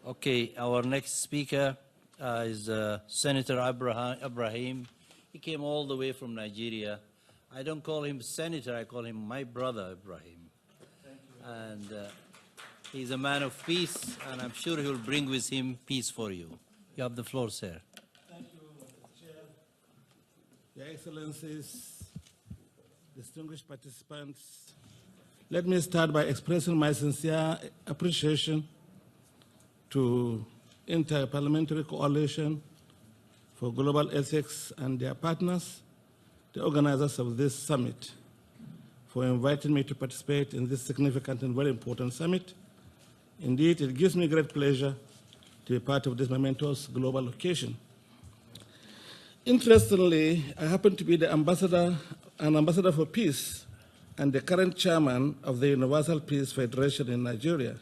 Okay, our next speaker is Senator Ibrahim. He came all the way from Nigeria. I don't call him senator, I call him my brother Ibrahim. And he's a man of peace, and I'm sure he'll bring with him peace for you. You have the floor, sir. Thank you, Mr. Chair. Your Excellencies, distinguished participants, let me start by expressing my sincere appreciation to Inter-Parliamentary Coalition for Global Ethics and their partners, the organizers of this summit, for inviting me to participate in this significant and very important summit. Indeed, it gives me great pleasure to be part of this momentous global occasion. Interestingly, I happen to be an ambassador for peace and the current chairman of the Universal Peace Federation in Nigeria.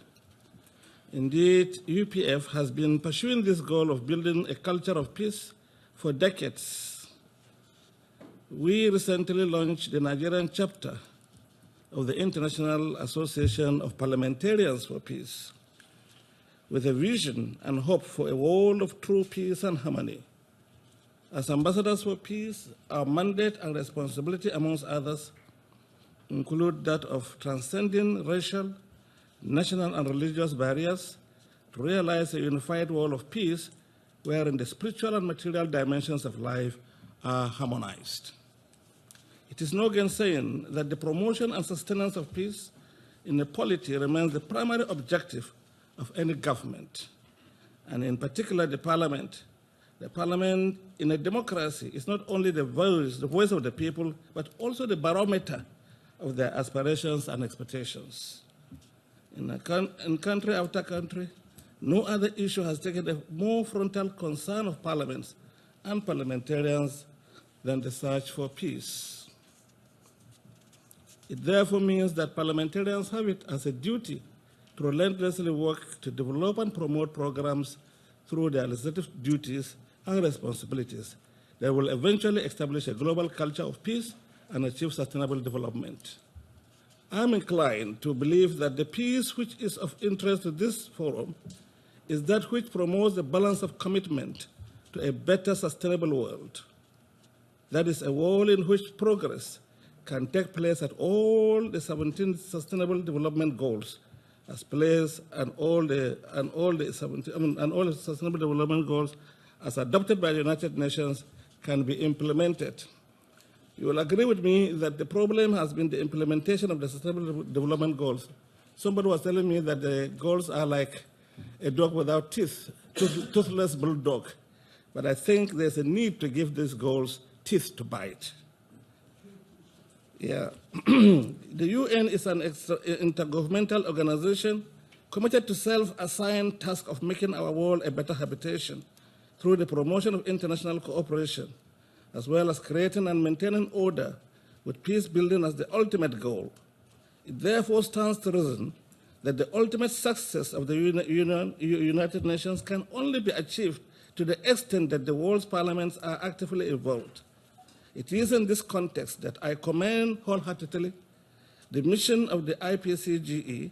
Indeed, UPF has been pursuing this goal of building a culture of peace for decades. We recently launched the Nigerian chapter of the International Association of Parliamentarians for Peace, with a vision and hope for a world of true peace and harmony. As ambassadors for peace, our mandate and responsibility, amongst others, include that of transcending racial, national, and religious barriers to realize a unified world of peace wherein the spiritual and material dimensions of life are harmonized. It is no gainsaying that the promotion and sustenance of peace in a polity remains the primary objective of any government, and in particular the Parliament. The Parliament in a democracy is not only the voice of the people, but also the barometer of their aspirations and expectations. In country after country, no other issue has taken a more frontal concern of parliaments and parliamentarians than the search for peace. It therefore means that parliamentarians have it as a duty to relentlessly work to develop and promote programs through their legislative duties and responsibilities that will eventually establish a global culture of peace and achieve sustainable development. I'm inclined to believe that the peace which is of interest to this forum is that which promotes the balance of commitment to a better sustainable world. That is a world in which progress can take place at all the 17 Sustainable Development Goals as placed and all the Sustainable Development Goals as adopted by the United Nations can be implemented. You will agree with me that the problem has been the implementation of the Sustainable Development Goals. Somebody was telling me that the goals are like a dog without teeth, toothless bulldog. But I think there's a need to give these goals teeth to bite. Yeah. The UN is an intergovernmental organization committed to self-assigned task of making our world a better habitation through the promotion of international cooperation, as well as creating and maintaining order with peace building as the ultimate goal. It therefore stands to reason that the ultimate success of the United Nations can only be achieved to the extent that the world's parliaments are actively involved. It is in this context that I commend wholeheartedly the mission of the IPCGE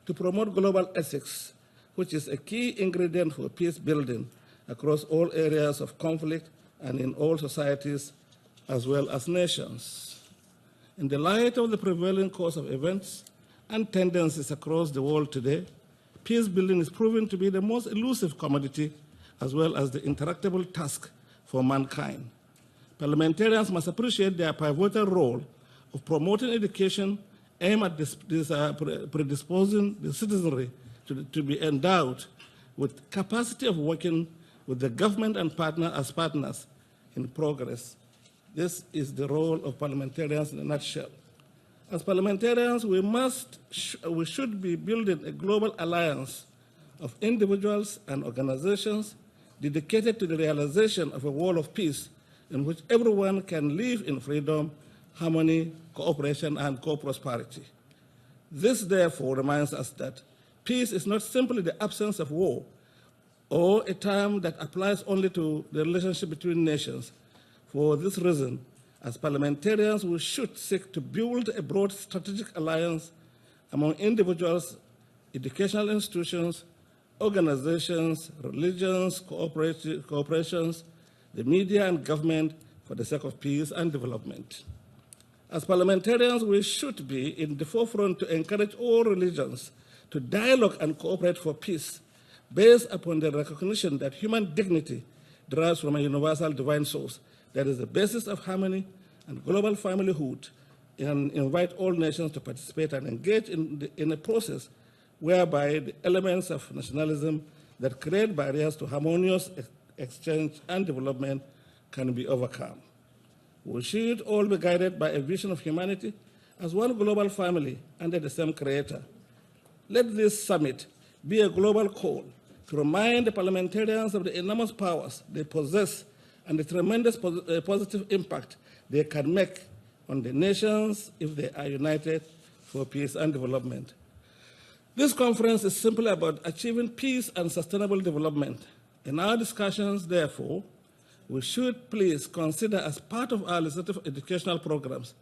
to promote global ethics, which is a key ingredient for peace building across all areas of conflict and in all societies as well as nations. In the light of the prevailing course of events and tendencies across the world today, peace building is proving to be the most elusive commodity as well as the intractable task for mankind. Parliamentarians must appreciate their pivotal role of promoting education aimed at predisposing the citizenry to be endowed with capacity of working with the government and partners in progress. This is the role of parliamentarians in a nutshell. As parliamentarians, we should be building a global alliance of individuals and organizations dedicated to the realization of a world of peace in which everyone can live in freedom, harmony, cooperation, and co-prosperity. This, therefore, reminds us that peace is not simply the absence of war, or a term that applies only to the relationship between nations. For this reason, as parliamentarians, we should seek to build a broad strategic alliance among individuals, educational institutions, organizations, religions, corporations, the media, and government for the sake of peace and development. As parliamentarians, we should be in the forefront to encourage all religions to dialogue and cooperate for peace, based upon the recognition that human dignity derives from a universal divine source that is the basis of harmony and global familyhood, and invite all nations to participate and engage in a process whereby the elements of nationalism that create barriers to harmonious exchange and development can be overcome. We should all be guided by a vision of humanity as one global family under the same creator. Let this summit be a global call to remind the parliamentarians of the enormous powers they possess and the tremendous positive impact they can make on the nations if they are united for peace and development. This conference is simply about achieving peace and sustainable development. In our discussions, therefore, we should please consider as part of our legislative educational programs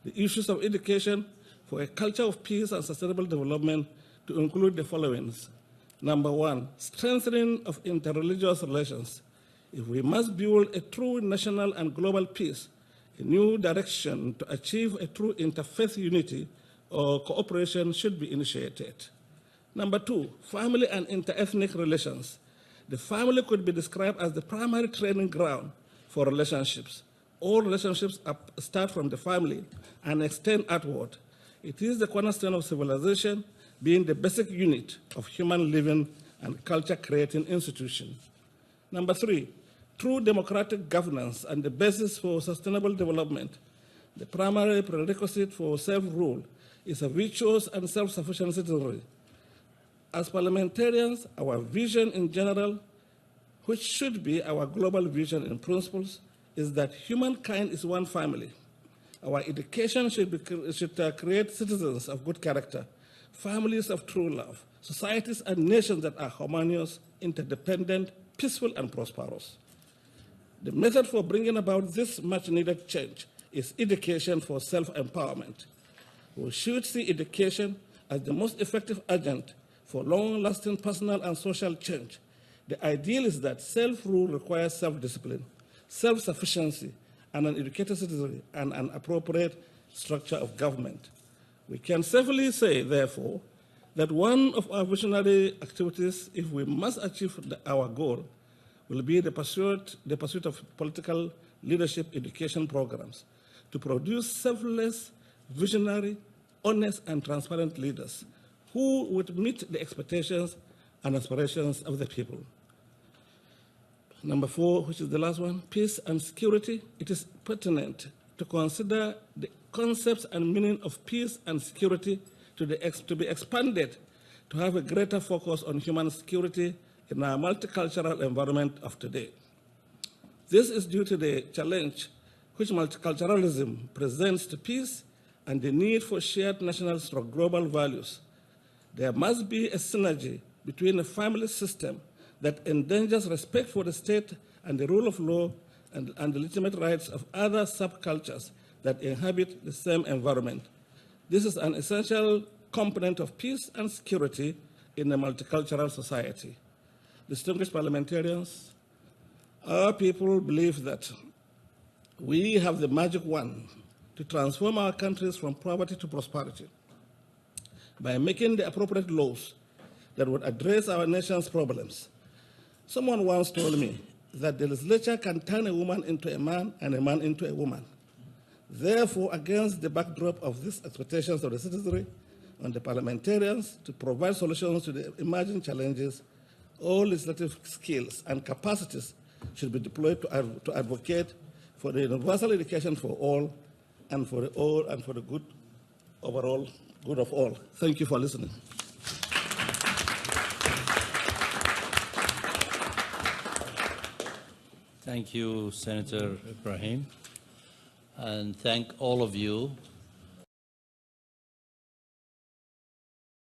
the issues of education for a culture of peace and sustainable development to include the following. Number one, strengthening of interreligious relations. If we must build a true national and global peace, a new direction to achieve a true interfaith unity or cooperation should be initiated. Number two, family and interethnic relations. The family could be described as the primary training ground for relationships. All relationships start from the family and extend outward. It is the cornerstone of civilization, being the basic unit of human living and culture-creating institution. Number three, true democratic governance and the basis for sustainable development. The primary prerequisite for self-rule is a virtuous and self-sufficient citizenry. As parliamentarians, our vision in general, which should be our global vision in principles, is that humankind is one family. Our education should create citizens of good character, families of true love, societies and nations that are harmonious, interdependent, peaceful, and prosperous. The method for bringing about this much-needed change is education for self-empowerment. We should see education as the most effective agent for long-lasting personal and social change. The ideal is that self-rule requires self-discipline, self-sufficiency, and an educated citizenry, and an appropriate structure of government. We can safely say, therefore, that one of our visionary activities, if we must achieve our goal, will be the pursuit of political leadership education programs to produce selfless, visionary, honest, and transparent leaders who would meet the expectations and aspirations of the people. Number four, which is the last one, peace and security. It is pertinent to consider the concepts and meaning of peace and security to be expanded to have a greater focus on human security in our multicultural environment of today. This is due to the challenge which multiculturalism presents to peace and the need for shared national/global values. There must be a synergy between a family system that endangers respect for the state and the rule of law and the legitimate rights of other subcultures that inhabit the same environment. This is an essential component of peace and security in a multicultural society. Distinguished parliamentarians, our people believe that we have the magic wand to transform our countries from poverty to prosperity by making the appropriate laws that would address our nation's problems. Someone once told me that the legislature can turn a woman into a man and a man into a woman. Therefore, against the backdrop of these expectations of the citizenry and the parliamentarians to provide solutions to the emerging challenges, all legislative skills and capacities should be deployed to advocate for the universal education for all and for the good overall good of all. Thank you for listening. Thank you, Senator Ibrahim, and thank all of you